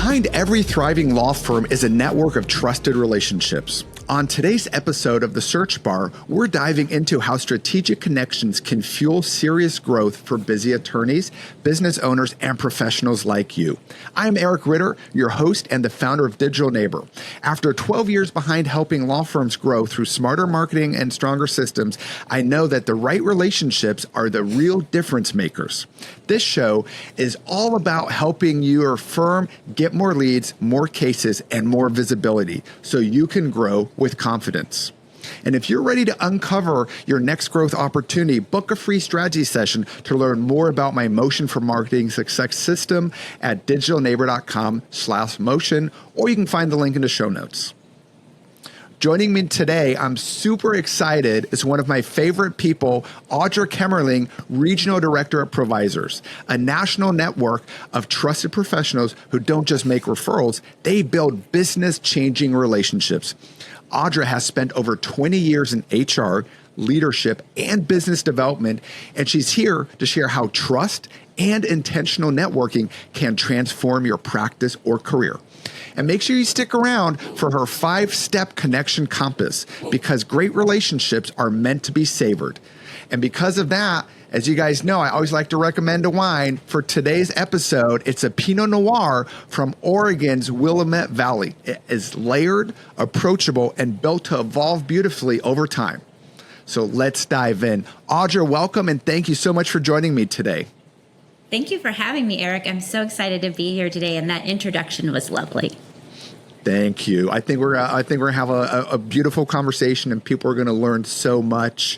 Behind every thriving law firm is a network of trusted relationships. On today's episode of The Search Bar, we're diving into how strategic connections can fuel serious growth for busy attorneys, business owners, and professionals like you. I'm Eric Ritter, your host and the founder of Digital Neighbor. After 12 years behind helping law firms grow through smarter marketing and stronger systems, I know that the right relationships are the real difference makers. This show is all about helping your firm get more leads, more cases, and more visibility so you can grow with confidence. And if you're ready to uncover your next growth opportunity, book a free strategy session to learn more about my Motion for Marketing Success system at digitalneighbor.com/motion, or you can find the link in the show notes. Joining me today, I'm super excited, is one of my favorite people, Audra Kemmerling, Regional Director of ProVisors, a national network of trusted professionals who don't just make referrals, they build business-changing relationships. Audra has spent over 20 years in HR, leadership, and business development, and she's here to share how trust and intentional networking can transform your practice or career. And make sure you stick around for her 5-step connection compass, because great relationships are meant to be savored. And because of that, as you guys know, I always like to recommend a wine. For today's episode, it's a Pinot Noir from Oregon's Willamette Valley. It is layered, approachable, and built to evolve beautifully over time. So let's dive in. Audra, welcome, and thank you so much for joining me today. Thank you for having me, Eric. I'm so excited to be here today, and that introduction was lovely. Thank you. I think we're gonna have a beautiful conversation, and people are going to learn so much.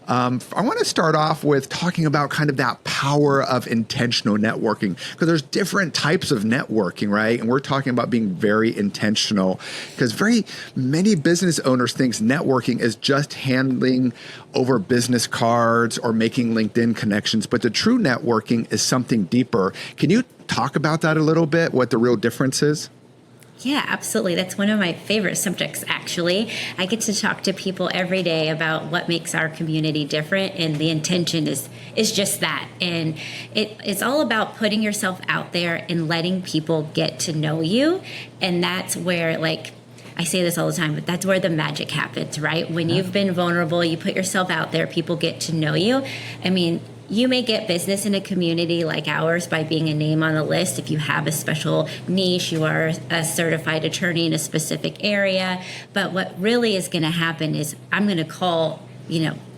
I want to start off with talking about kind of that power of intentional networking, because there's different types of networking, right? And we're talking about being very intentional, because very many business owners think networking is just handling over business cards or making LinkedIn connections, but the true networking is something deeper. Can you talk about that a little bit, what the real difference is? Yeah, absolutely. That's one of my favorite subjects, actually. I get to talk to people every day about what makes our community different, and the intention is just that. And it's all about putting yourself out there and letting people get to know you. And that's where, I say this all the time, but that's where the magic happens, right? When you've been vulnerable, you put yourself out there, people get to know you. I mean, you may get business in a community like ours by being a name on the list. If you have a special niche, you are a certified attorney in a specific area. But what really is going to happen is I'm going to call,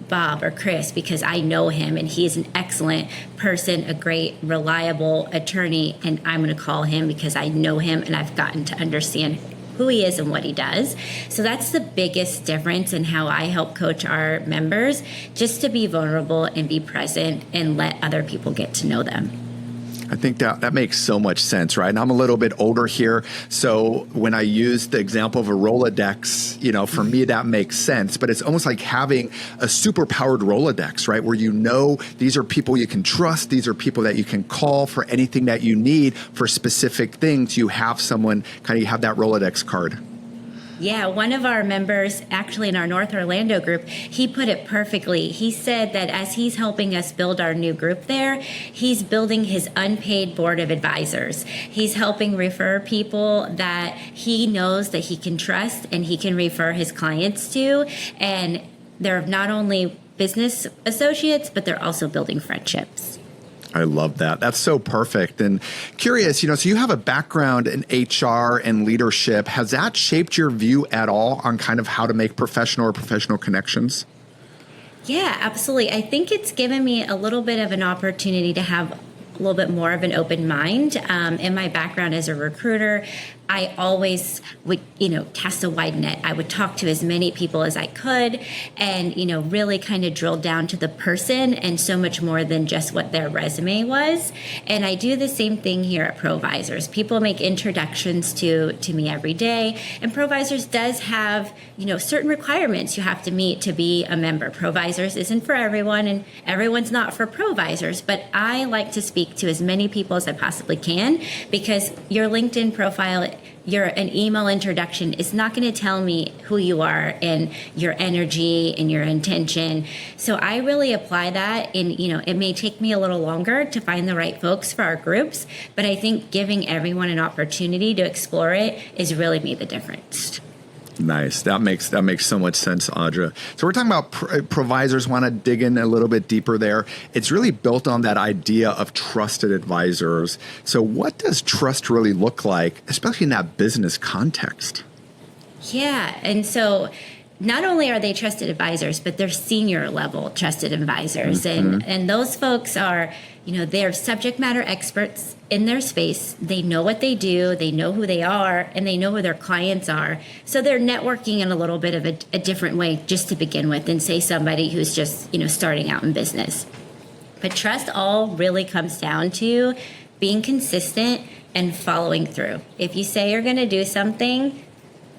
Bob or Chris, because I know him and he is an excellent person, a great, reliable attorney. And I'm going to call him because I know him and I've gotten to understand who he is and what he does. So that's the biggest difference in how I help coach our members, just to be vulnerable and be present and let other people get to know them. I think that makes so much sense, right? And I'm a little bit older here, so when I use the example of a Rolodex, for me that makes sense. But it's almost like having a super-powered Rolodex, right? Where these are people you can trust, these are people that you can call for anything that you need for specific things. You have someone, you have that Rolodex card. Yeah, one of our members, actually in our North Orlando group, he put it perfectly. He said that as he's helping us build our new group there, he's building his unpaid board of advisors. He's helping refer people that he knows that he can trust and he can refer his clients to. And they're not only business associates, but they're also building friendships. I love that. That's so perfect. And curious, so you have a background in HR and leadership. Has that shaped your view at all on kind of how to make professional connections? Yeah, absolutely. I think it's given me a little bit of an opportunity to have a little bit more of an open mind. In my background as a recruiter, I always would, cast a wide net. I would talk to as many people as I could and, really kind of drill down to the person and so much more than just what their resume was. And I do the same thing here at ProVisors. People make introductions to me every day. And ProVisors does have, certain requirements you have to meet to be a member. ProVisors isn't for everyone and everyone's not for ProVisors, but I like to speak to as many people as I possibly can, because your LinkedIn profile an email introduction is not going to tell me who you are and your energy and your intention. So I really apply that it may take me a little longer to find the right folks for our groups, but I think giving everyone an opportunity to explore it is really made the difference. Nice. That makes so much sense, Audra. So we're talking about provisors. Want to dig in a little bit deeper there. It's really built on that idea of trusted advisors. So what does trust really look like, especially in that business context? Yeah. And so not only are they trusted advisors, but they're senior level trusted advisors. Mm-hmm. And those folks are, they're subject matter experts in their space. They know what they do, they know who they are, and they know who their clients are. So they're networking in a little bit of a different way just to begin with than, say, somebody who's just, starting out in business. But trust all really comes down to being consistent and following through. If you say you're going to do something,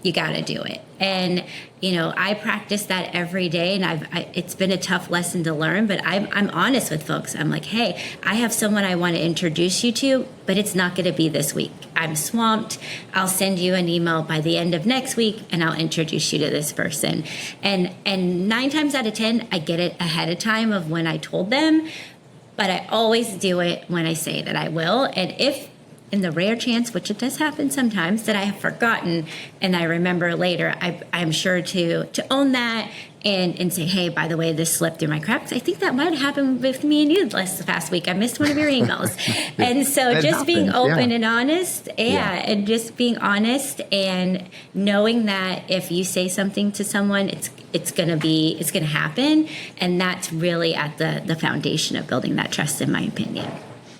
you got to do it. And, I practice that every day, and it's been a tough lesson to learn, but I'm honest with folks. I'm like, hey, I have someone I want to introduce you to, but it's not going to be this week. I'm swamped. I'll send you an email by the end of next week, and I'll introduce you to this person. And 9 times out of 10, I get it ahead of time of when I told them, but I always do it when I say that I will. And if in the rare chance, which it does happen sometimes, that I have forgotten and I remember later, I'm sure to own that and say, hey, by the way, this slipped through my cracks. I think that might have happened with me and you this past week. I missed one of your emails. And so just being open and honest, and just being honest and knowing that if you say something to someone, it's going to happen. And that's really at the foundation of building that trust, in my opinion.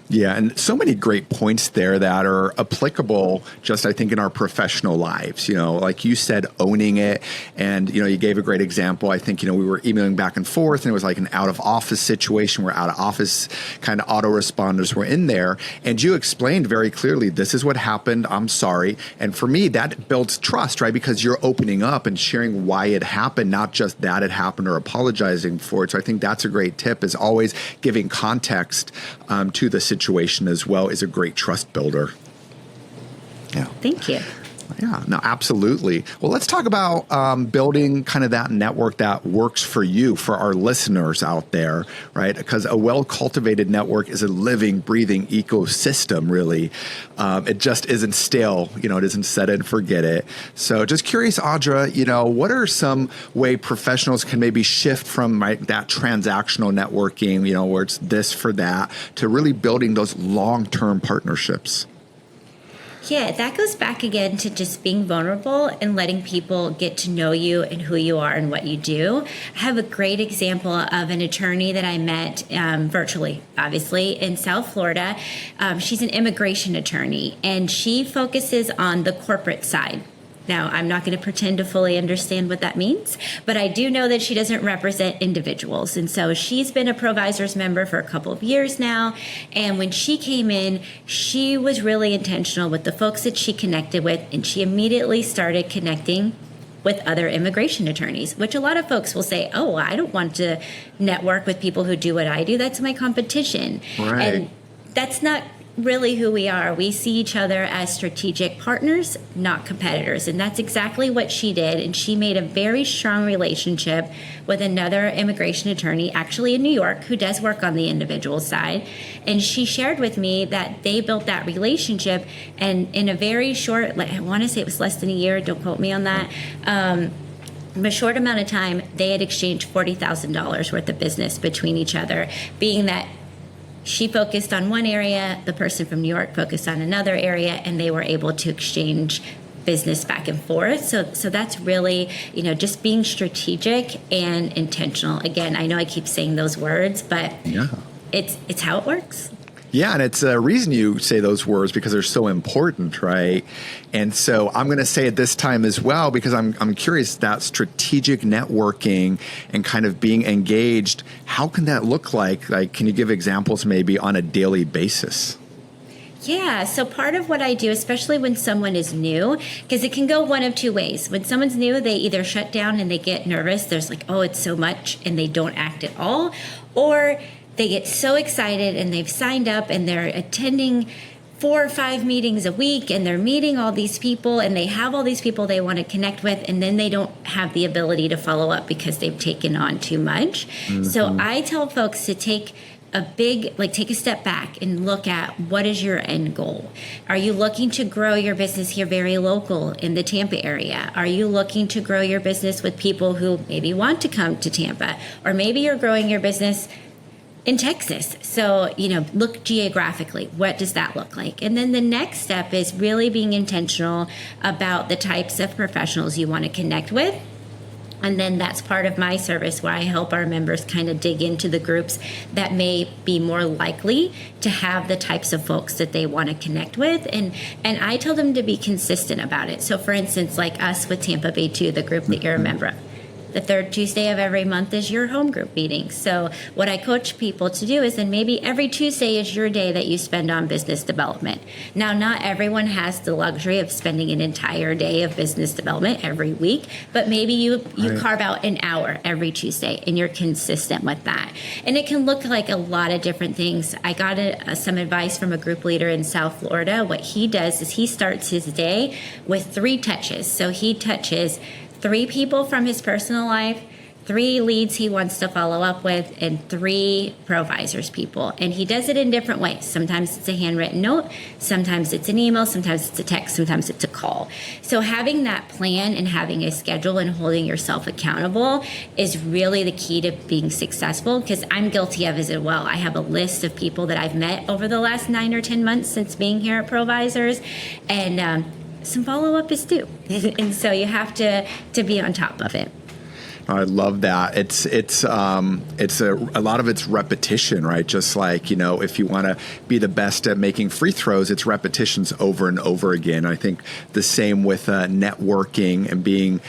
Yeah, and so many great points there that are applicable just, I think, in our professional lives. Like you said, owning it. And, you gave a great example. I think, we were emailing back and forth, and it was like an out-of-office situation where out-of-office kind of autoresponders were in there. And you explained very clearly, this is what happened. I'm sorry. And for me, that builds trust, right? Because you're opening up and sharing why it happened, not just that it happened or apologizing for it. So I think that's a great tip, is always giving context to the situation as well is a great trust builder. Yeah. Thank you. Yeah, no, absolutely. Well, let's talk about building kind of that network that works for you, for our listeners out there, right? Because a well-cultivated network is a living, breathing ecosystem, really. It just isn't stale, it isn't set it and forget it. So just curious, Audra, what are some way professionals can maybe shift from that transactional networking, where it's this for that, to really building those long-term partnerships? Yeah, that goes back again to just being vulnerable and letting people get to know you and who you are and what you do. I have a great example of an attorney that I met virtually, obviously, in South Florida. She's an immigration attorney, and she focuses on the corporate side. Now, I'm not going to pretend to fully understand what that means, but I do know that she doesn't represent individuals. And so she's been a ProVisors member for a couple of years now. And when she came in, she was really intentional with the folks that she connected with, and she immediately started connecting with other immigration attorneys, which a lot of folks will say, oh, I don't want to network with people who do what I do. That's my competition. Right. And that's not really who we are. We see each other as strategic partners, not competitors. And that's exactly what she did. And she made a very strong relationship with another immigration attorney, actually in New York, who does work on the individual side. And she shared with me that they built that relationship, and in a very short, I want to say it was less than a year, don't quote me on that, in a short amount of time, they had exchanged $40,000 worth of business between each other, being that she focused on one area, the person from New York focused on another area, and they were able to exchange business back and forth. So that's really, just being strategic and intentional. Again, I know I keep saying those words, but it's how it works. Yeah, and it's a reason you say those words, because they're so important, right? And so I'm going to say it this time as well, because I'm curious, that strategic networking and kind of being engaged, how can that look like? Like, can you give examples maybe on a daily basis? Yeah, so part of what I do, especially when someone is new, because it can go one of two ways. When someone's new, they either shut down and they get nervous. There's like, oh, it's so much, and they don't act at all. Or they get so excited and they've signed up and they're attending 4 or 5 meetings a week, and they're meeting all these people, and they have all these people they want to connect with, and then they don't have the ability to follow up because they've taken on too much. So I tell folks to take a step back and look at what is your end goal. Are you looking to grow your business here very local in the Tampa area? Are you looking to grow your business with people who maybe want to come to Tampa? Or maybe you're growing your business in Texas. So, look geographically. What does that look like? And then the next step is really being intentional about the types of professionals you want to connect with. And then that's part of my service where I help our members kind of dig into the groups that may be more likely to have the types of folks that they want to connect with. And I tell them to be consistent about it. So for instance, like us with Tampa Bay 2, the group that you're a member of. The third Tuesday of every month is your home group meeting. So what I coach people to do is then maybe every Tuesday is your day that you spend on business development. Now, not everyone has the luxury of spending an entire day of business development every week, but maybe you carve out an hour every Tuesday and you're consistent with that. And it can look like a lot of different things. I got some advice from a group leader in South Florida. What he does is he starts his day with 3 touches. So he touches 3 people from his personal life, 3 leads he wants to follow up with, and 3 ProVisors people. And he does it in different ways. Sometimes it's a handwritten note, sometimes it's an email, sometimes it's a text, sometimes it's a call. So having that plan and having a schedule and holding yourself accountable is really the key to being successful, because I'm guilty of it as well. I have a list of people that I've met over the last 9 or 10 months since being here at ProVisors, and some follow-up is due. And so you have to be on top of it. I love that. It's a lot of it's repetition, right? Just like, if you want to be the best at making free throws, it's repetitions over and over again. I think the same with networking and being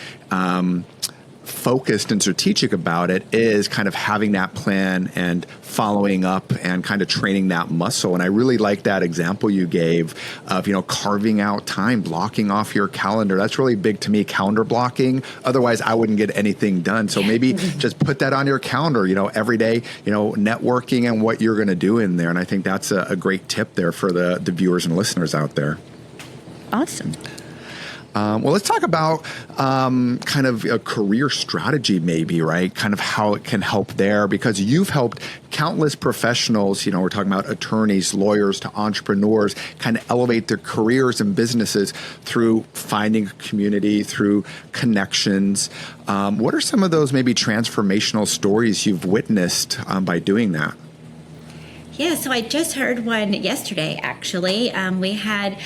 focused and strategic about it is kind of having that plan and following up and kind of training that muscle. And I really like that example you gave of, carving out time, blocking off your calendar. That's really big to me, calendar blocking. Otherwise, I wouldn't get anything done. So maybe just put that on your calendar, every day, networking and what you're going to do in there. And I think that's a great tip there for the viewers and listeners out there. Awesome. Well, let's talk about kind of a career strategy, maybe, right? Kind of how it can help there, because you've helped countless professionals, we're talking about attorneys, lawyers to entrepreneurs, kind of elevate their careers and businesses through finding a community, through connections. What are some of those maybe transformational stories you've witnessed by doing that? Yeah, so I just heard one yesterday, actually. We had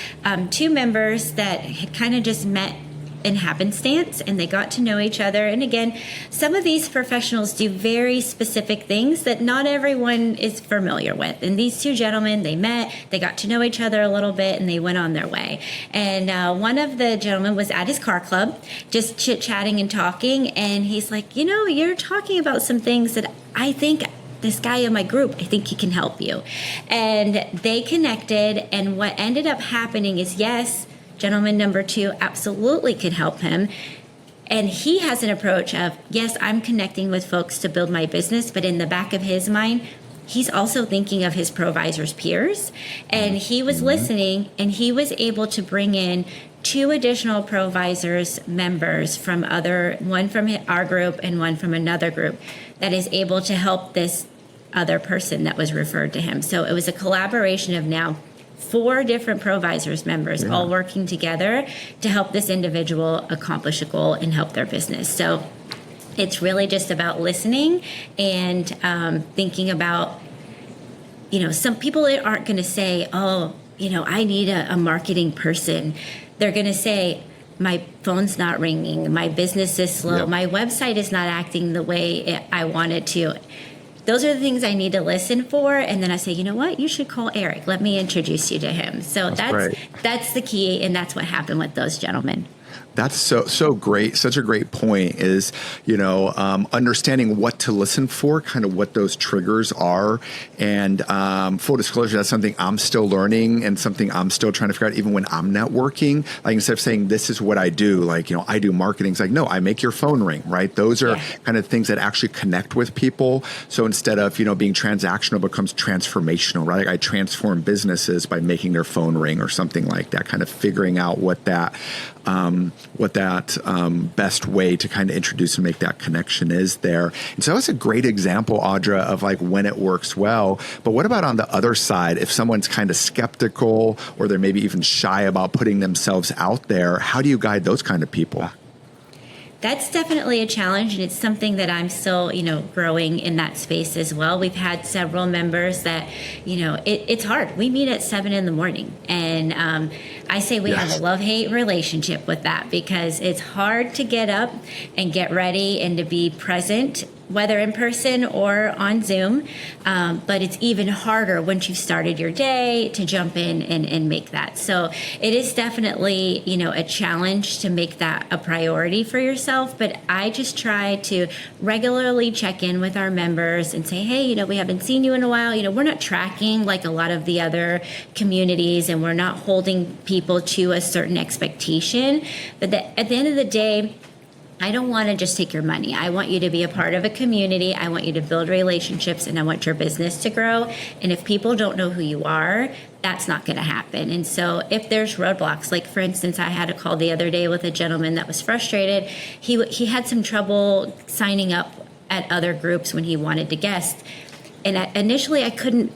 2 members that had kind of just met in happenstance, and they got to know each other. And again, some of these professionals do very specific things that not everyone is familiar with. And these 2 gentlemen, they met, they got to know each other a little bit, and they went on their way. And one of the gentlemen was at his car club, just chit-chatting and talking. And he's like, you're talking about some things that I think this guy in my group, I think he can help you. And they connected, and what ended up happening is, yes, gentleman number 2 absolutely could help him. And he has an approach of, yes, I'm connecting with folks to build my business, but in the back of his mind, he's also thinking of his ProVisors peers. And he was listening, and he was able to bring in 2 additional ProVisors members from one from our group and one from another group that is able to help this other person that was referred to him. So it was a collaboration of now 4 different ProVisors members all working together to help this individual accomplish a goal and help their business. So it's really just about listening and thinking about, some people aren't going to say, I need a marketing person. They're going to say, my phone's not ringing, my business is slow, my website is not acting the way I want it to. Those are the things I need to listen for. And then I say, you know what? You should call Eric. Let me introduce you to him. So that's the key. And that's what happened with those gentlemen. That's so great. Such a great point is, understanding what to listen for, kind of what those triggers are. And full disclosure, that's something I'm still learning and something I'm still trying to figure out even when I'm networking. Like instead of saying, this is what I do, like, I do marketing. It's like, no, I make your phone ring, right? Those are kind of things that actually connect with people. So instead of, being transactional becomes transformational, right? Like I transform businesses by making their phone ring or something like that, kind of figuring out what that best way to kind of introduce and make that connection is there. And so that's a great example, Audra, of like when it works well. But what about on the other side, if someone's kind of skeptical or they're maybe even shy about putting themselves out there, how do you guide those kind of people? That's definitely a challenge, and it's something that I'm still, growing in that space as well. We've had several members that, it's hard. We meet at 7 a.m, and I say we have a love-hate relationship with that because it's hard to get up and get ready and to be present, whether in person or on Zoom. But it's even harder once you've started your day to jump in and make that. So it is definitely, a challenge to make that a priority for yourself. But I just try to regularly check in with our members and say, hey, we haven't seen you in a while. We're not tracking like a lot of the other communities, and we're not holding people to a certain expectation. But at the end of the day, I don't want to just take your money. I want you to be a part of a community. I want you to build relationships, and I want your business to grow. And if people don't know who you are, that's not going to happen. And so if there's roadblocks, like for instance, I had a call the other day with a gentleman that was frustrated. He had some trouble signing up at other groups when he wanted to guest. And initially I couldn't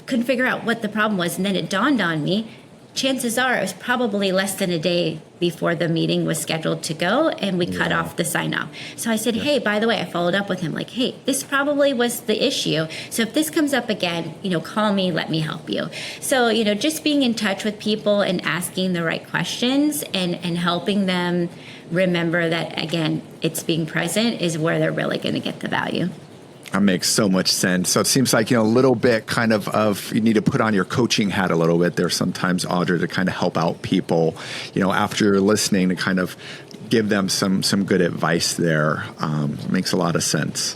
figure out what the problem was. And then it dawned on me, chances are it was probably less than a day before the meeting was scheduled to go, and we cut off the sign off. So I said, hey, by the way, I followed up with him like, hey, this probably was the issue. So if this comes up again, call me, let me help you. So, just being in touch with people and asking the right questions and helping them remember that, again, it's being present is where they're really going to get the value. That makes so much sense. So it seems like, a little bit kind of you need to put on your coaching hat a little bit there sometimes, Audra, to kind of help out people, after you're listening, to kind of give them some good advice there. Makes a lot of sense.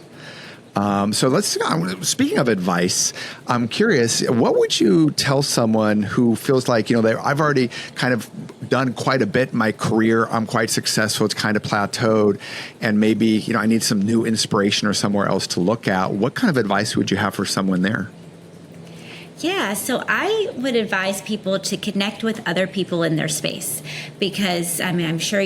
So speaking of advice, I'm curious, what would you tell someone who feels like, I've already kind of done quite a bit in my career. I'm quite successful. It's kind of plateaued. And maybe, I need some new inspiration or somewhere else to look at. What kind of advice would you have for someone there? Yeah, so I would advise people to connect with other people in their space because, I'm sure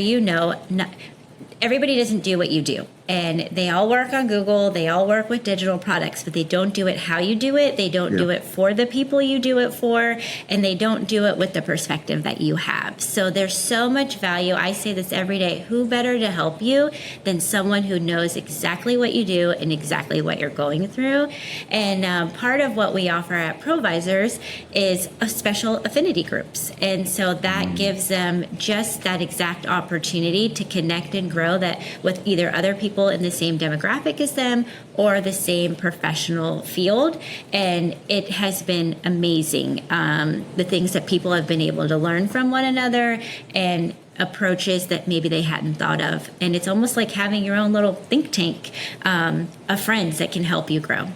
everybody doesn't do what you do. And they all work on Google, they all work with digital products, but they don't do it how you do it. They don't do it for the people you do it for, and they don't do it with the perspective that you have. So there's so much value. I say this every day. Who better to help you than someone who knows exactly what you do and exactly what you're going through? And part of what we offer at ProVisors is a special affinity groups. And so that gives them just that exact opportunity to connect and grow that with either other people in the same demographic as them or the same professional field. And it has been amazing, the things that people have been able to learn from one another and approaches that maybe they hadn't thought of. And it's almost like having your own little think tank of friends that can help you grow.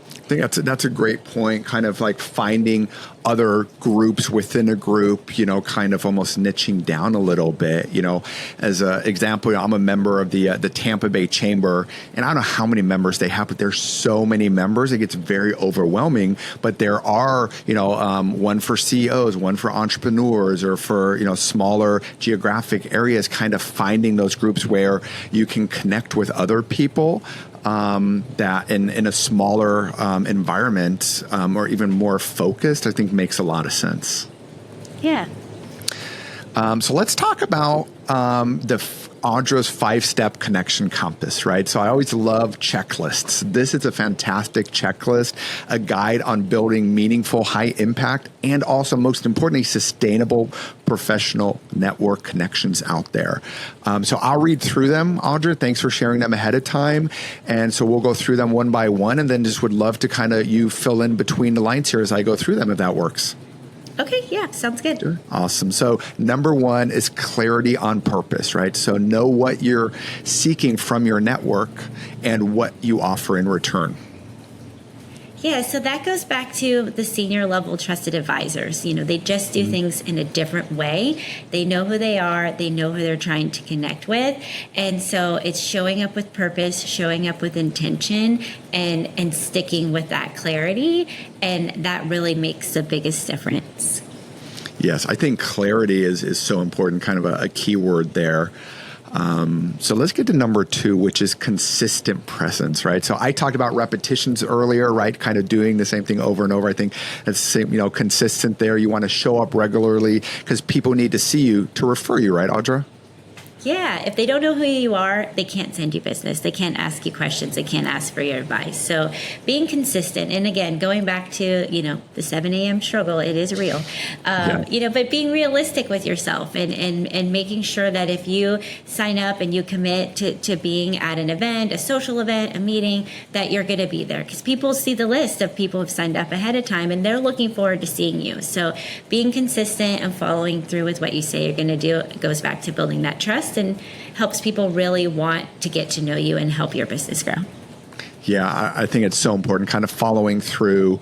I think that's a great point, kind of like finding other groups within a group, kind of almost niching down a little bit. As an example, I'm a member of the Tampa Bay Chamber, and I don't know how many members they have, but there's so many members, it gets very overwhelming. But there are, one for CEOs, one for entrepreneurs, or for, smaller geographic areas, kind of finding those groups where you can connect with other people. That in a smaller environment or even more focused, I think makes a lot of sense. Yeah. So let's talk about Audra's 5-step connection compass, right? So I always love checklists. This is a fantastic checklist, a guide on building meaningful, high impact, and also most importantly, sustainable professional network connections out there. So I'll read through them, Audra. Thanks for sharing them ahead of time. And so we'll go through them one by one, and then just would love to kind of you fill in between the lines here as I go through them, if that works. Okay, yeah, sounds good. Sure. Awesome. So number one is clarity on purpose, right? So know what you're seeking from your network and what you offer in return. Yeah, so that goes back to the senior level trusted advisors. They just do things in a different way. They know who they are, they know who they're trying to connect with. And so it's showing up with purpose, showing up with intention, and sticking with that clarity. And that really makes the biggest difference. Yes, I think clarity is so important, kind of a key word there. So let's get to number two, which is consistent presence, right? So I talked about repetitions earlier, right? Kind of doing the same thing over and over. I think that's same, consistent there. You want to show up regularly because people need to see you to refer you, right, Audra? Yeah, if they don't know who you are, they can't send you business. They can't ask you questions. They can't ask for your advice. So being consistent, and again, going back to, the 7 a.m. struggle, it is real. But being realistic with yourself and making sure that if you sign up and you commit to being at an event, a social event, a meeting, that you're going to be there. Because people see the list of people who've signed up ahead of time and they're looking forward to seeing you. So being consistent and following through with what you say you're going to do goes back to building that trust and helps people really want to get to know you and help your business grow. Yeah, I think it's so important, kind of following through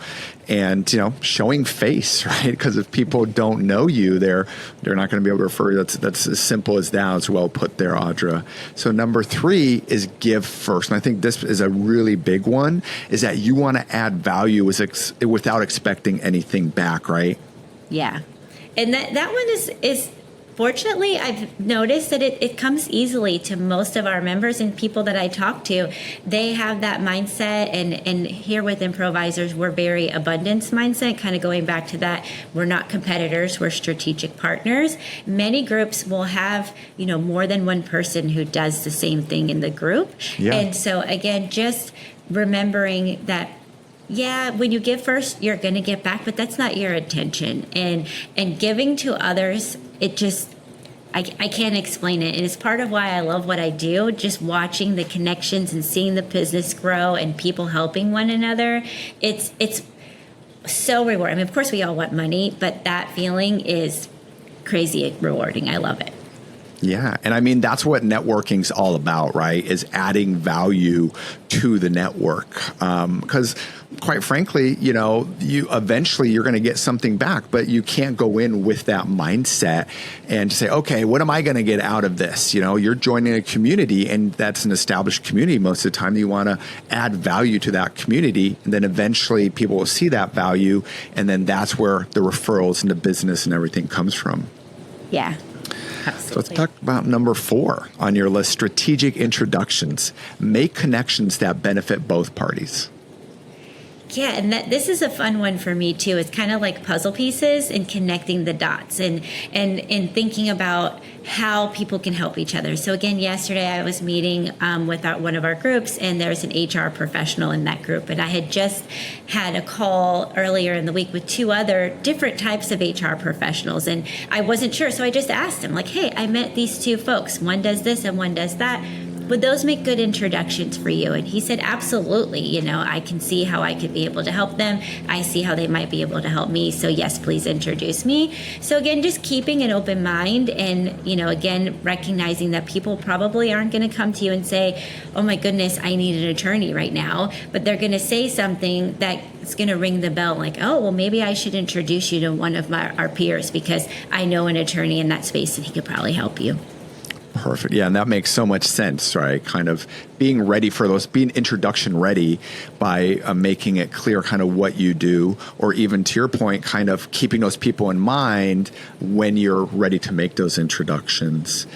and, showing face, right? Because if people don't know you, they're not going to be able to refer you. That's as simple as that. It's well put there, Audra. So number three is give first. And I think this is a really big one, is that you want to add value without expecting anything back, right? Yeah. And that one is fortunately, I've noticed that it comes easily to most of our members and people that I talk to. They have that mindset, and here within ProVisors, we're very abundance mindset, kind of going back to that. We're not competitors, we're strategic partners. Many groups will have, more than one person who does the same thing in the group. Yeah. And so again, just remembering that, yeah, when you give first, you're going to get back, but that's not your intention. And giving to others, it just, I can't explain it. And it's part of why I love what I do, just watching the connections and seeing the business grow and people helping one another. It's so rewarding. I mean, of course, we all want money, but that feeling is crazy rewarding. I love it. Yeah. And I mean, that's what networking's all about, right? Is adding value to the network. Because quite frankly, you eventually you're going to get something back, but you can't go in with that mindset and say, okay, what am I going to get out of this? You're joining a community, and that's an established community most of the time. You want to add value to that community, and then eventually people will see that value. And then that's where the referrals and the business and everything comes from. Yeah. Absolutely. So let's talk about number 4 on your list, strategic introductions. Make connections that benefit both parties. Yeah, and this is a fun one for me too. It's kind of like puzzle pieces and connecting the dots and thinking about how people can help each other. So again, yesterday I was meeting with one of our groups, and there's an HR professional in that group. And I had just had a call earlier in the week with 2 other different types of HR professionals, and I wasn't sure. So I just asked him, like, hey, I met these 2 folks. One does this and one does that. Would those make good introductions for you? And he said, absolutely. I can see how I could be able to help them. I see how they might be able to help me. So yes, please introduce me. So again, just keeping an open mind and, again, recognizing that people probably aren't going to come to you and say, oh my goodness, I need an attorney right now. But they're going to say something that's going to ring the bell, like, oh, well, maybe I should introduce you to one of our peers because I know an attorney in that space and he could probably help you. Perfect. Yeah, and that makes so much sense, right? Kind of being ready for those, being introduction ready by making it clear kind of what you do, or even to your point, kind of keeping those people in mind when you're ready to make those introductions.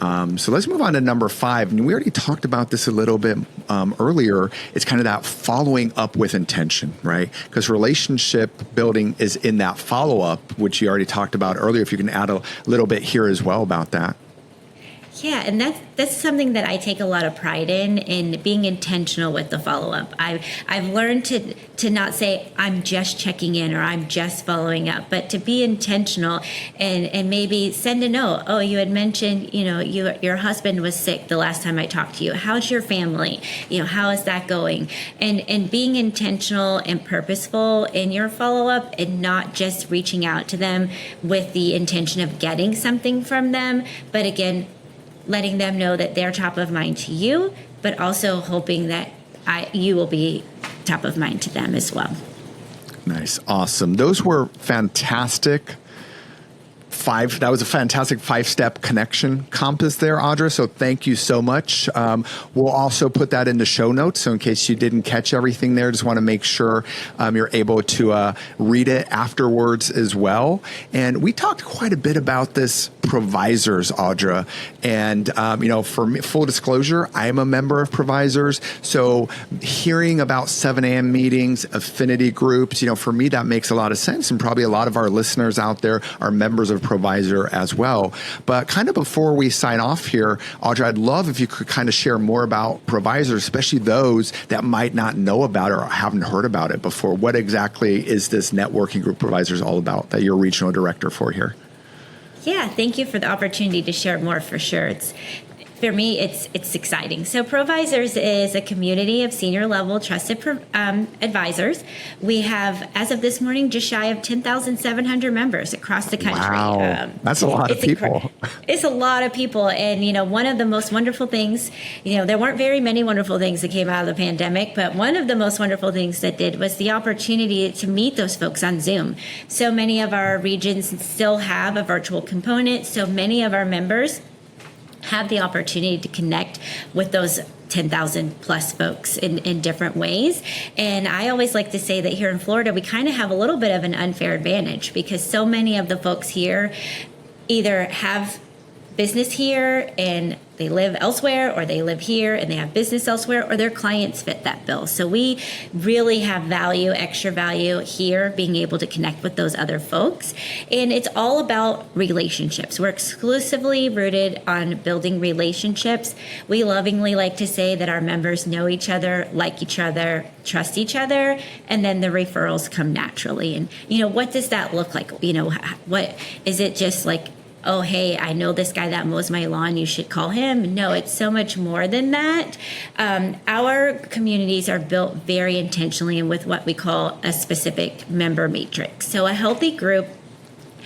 So let's move on to number 5. And we already talked about this a little bit earlier. It's kind of that following up with intention, right? Because relationship building is in that follow-up, which you already talked about earlier. If you can add a little bit here as well about that. Yeah, and that's something that I take a lot of pride in being intentional with the follow-up. I've learned to not say I'm just checking in or I'm just following up, but to be intentional and maybe send a note. Oh, you had mentioned, your husband was sick the last time I talked to you. How's your family? How is that going? And being intentional and purposeful in your follow-up and not just reaching out to them with the intention of getting something from them, but again, letting them know that they're top of mind to you, but also hoping that you will be top of mind to them as well. Nice. Awesome. Those were fantastic. That was a fantastic 5-step connection compass there, Audra. So thank you so much. We'll also put that in the show notes. So in case you didn't catch everything there, just want to make sure you're able to read it afterwards as well. And we talked quite a bit about this ProVisors, Audra. And, for me, full disclosure, I am a member of ProVisors. So hearing about 7 a.m. meetings, affinity groups, for me, that makes a lot of sense. And probably a lot of our listeners out there are members of ProVisor as well. But kind of before we sign off here, Audra, I'd love if you could kind of share more about ProVisor, especially those that might not know about it or haven't heard about it before. What exactly is this networking group ProVisors all about that you're regional director for here? Yeah, thank you for the opportunity to share more for sure. For me, it's exciting. So ProVisors is a community of senior level trusted advisors. We have, as of this morning, just shy of 10,700 members across the country. Wow, that's a lot of people. It's a lot of people. And, one of the most wonderful things, there weren't very many wonderful things that came out of the pandemic, but one of the most wonderful things that did was the opportunity to meet those folks on Zoom. So many of our regions still have a virtual component. So many of our members have the opportunity to connect with those 10,000 plus folks in different ways. And I always like to say that here in Florida, we kind of have a little bit of an unfair advantage because so many of the folks here either have business here and they live elsewhere, or they live here and they have business elsewhere, or their clients fit that bill. So we really have value, extra value here, being able to connect with those other folks. And it's all about relationships. We're exclusively rooted on building relationships. We lovingly like to say that our members know each other, like each other, trust each other, and then the referrals come naturally. And, what does that look like? What is it just like, oh, hey, I know this guy that mows my lawn, you should call him. No, it's so much more than that. Our communities are built very intentionally and with what we call a specific member matrix. So a healthy group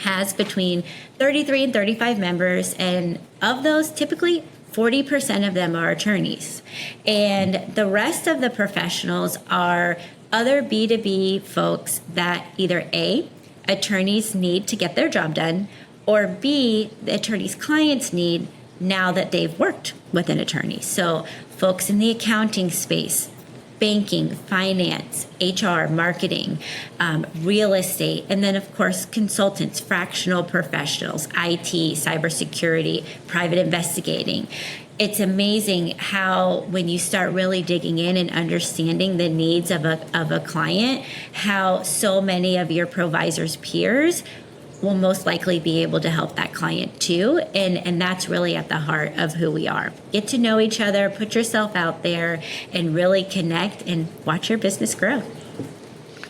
has between 33 and 35 members, and of those, typically 40% of them are attorneys. And the rest of the professionals are other B2B folks that either A, attorneys need to get their job done, or B, the attorney's clients need now that they've worked with an attorney. So folks in the accounting space, banking, finance, HR, marketing, real estate, and then of course consultants, fractional professionals, IT, cybersecurity, private investigating. It's amazing how when you start really digging in and understanding the needs of a client, how so many of your ProVisors peers will most likely be able to help that client too. And that's really at the heart of who we are. Get to know each other, put yourself out there, and really connect and watch your business grow.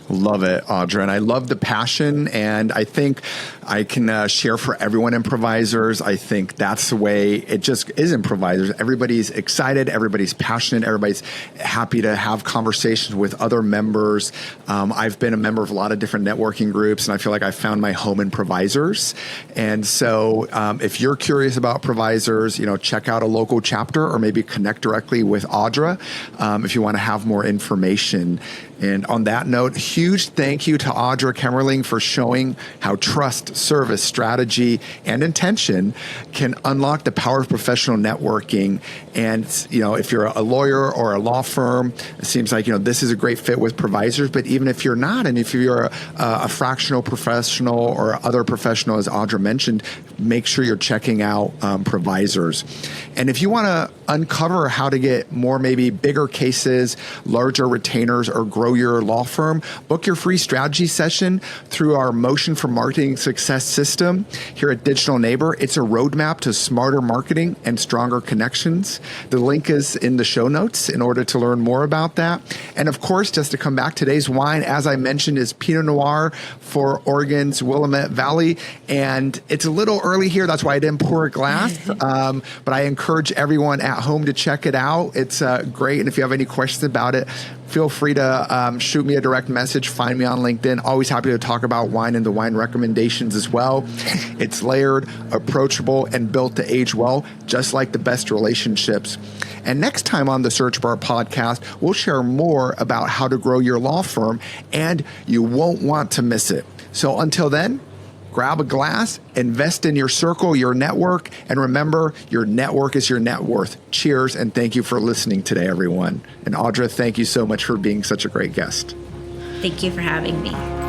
Love it, Audra. And I love the passion. And I think I can share for everyone in ProVisors. I think that's the way it just is in ProVisors. Everybody's excited. Everybody's passionate. Everybody's happy to have conversations with other members. I've been a member of a lot of different networking groups, and I feel like I found my home in ProVisors. And so if you're curious about ProVisors, check out a local chapter or maybe connect directly with Audra if you want to have more information. And on that note, huge thank you to Audra Kemmerling for showing how trust, service, strategy, and intention can unlock the power of professional networking. And, if you're a lawyer or a law firm, it seems like, this is a great fit with ProVisors. But even if you're not, and if you're a fractional professional or other professional, as Audra mentioned, make sure you're checking out ProVisors. And if you want to uncover how to get more, maybe bigger cases, larger retainers, or grow your law firm, book your free strategy session through our Motion for Marketing Success success system here at Digital Neighbor. It's a roadmap to smarter marketing and stronger connections. The link is in the show notes in order to learn more about that. And of course, just to come back, today's wine, as I mentioned, is Pinot Noir for Oregon's Willamette Valley. And it's a little early here. That's why I didn't pour a glass. But I encourage everyone at home to check it out. It's great. And if you have any questions about it, feel free to shoot me a direct message, find me on LinkedIn. Always happy to talk about wine and the wine recommendations as well. It's layered, approachable, and built to age well, just like the best relationships. And next time on the Search Bar podcast, we'll share more about how to grow your law firm, and you won't want to miss it. So until then, grab a glass, invest in your circle, your network, and remember, your network is your net worth. Cheers, and thank you for listening today, everyone. And Audra, thank you so much for being such a great guest. Thank you for having me.